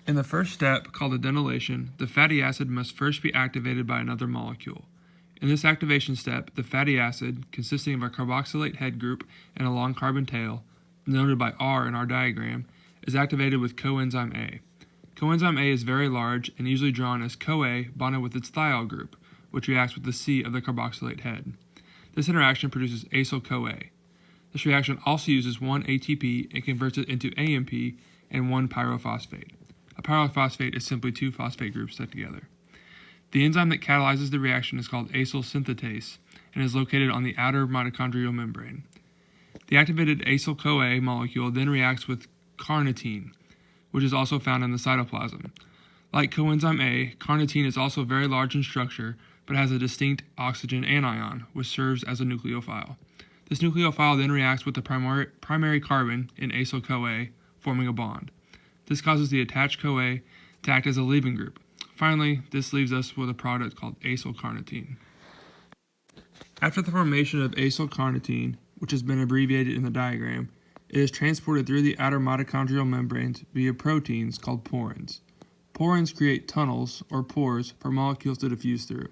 In the first step, called adenylation, the fatty acid must first be activated by another molecule. In this activation step, the fatty acid, consisting of a carboxylate head group and a long carbon tail, denoted by R in our diagram, is activated with coenzyme A. Coenzyme A is very large and usually drawn as CoA bonded with its thiol group, which reacts with the C of the carboxylate head. This interaction produces acyl-CoA. This reaction also uses one ATP and converts it into AMP and one pyrophosphate. A pyrophosphate is simply two phosphate groups stuck together. The enzyme that catalyzes the reaction is called acyl synthetase and is located on the outer mitochondrial membrane. The activated acyl-CoA molecule then reacts with carnitine, which is also found in the cytoplasm. Like coenzyme A, carnitine is also very large in structure, but has a distinct oxygen anion, which serves as a nucleophile. This nucleophile then reacts with the primary carbon in acyl-CoA, forming a bond. This causes the attached CoA to act as a leaving group. Finally, this leaves us with a product called acylcarnitine. After the formation of acylcarnitine, which has been abbreviated in the diagram, it is transported through the outer mitochondrial membranes via proteins called porins. Porins create tunnels, or pores, for molecules to diffuse through.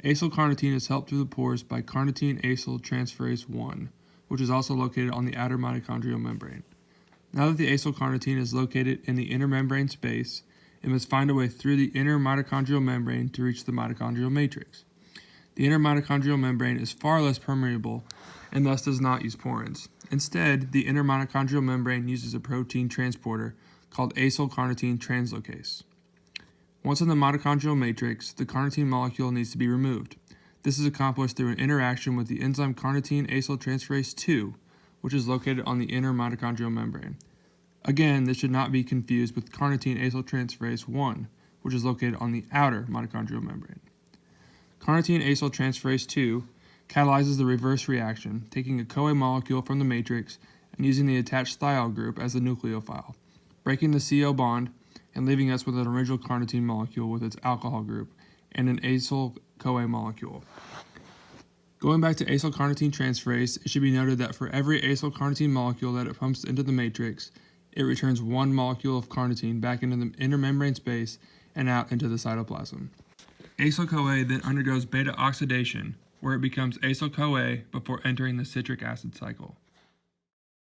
Acylcarnitine is helped through the pores by carnitine acyl transferase 1, which is also located on the outer mitochondrial membrane. Now that the acylcarnitine is located in the inner membrane space, it must find a way through the inner mitochondrial membrane to reach the mitochondrial matrix. The inner mitochondrial membrane is far less permeable and thus does not use porins. Instead, the inner mitochondrial membrane uses a protein transporter called acylcarnitine translocase. Once in the mitochondrial matrix, the carnitine molecule needs to be removed. This is accomplished through an interaction with the enzyme carnitine acyltransferase 2, which is located on the inner mitochondrial membrane. Again, this should not be confused with carnitine acyltransferase 1, which is located on the outer mitochondrial membrane. Carnitine acyltransferase 2 catalyzes the reverse reaction, taking a CoA molecule from the matrix and using the attached thiol group as the nucleophile, breaking the CO bond and leaving us with an original carnitine molecule with its alcohol group and an acyl-CoA molecule. Going back to acylcarnitine transferase, it should be noted that for every acylcarnitine molecule that it pumps into the matrix, it returns one molecule of carnitine back into the inner membrane space and out into the cytoplasm. Acyl-CoA then undergoes beta oxidation, where it becomes acyl-CoA before entering the citric acid cycle.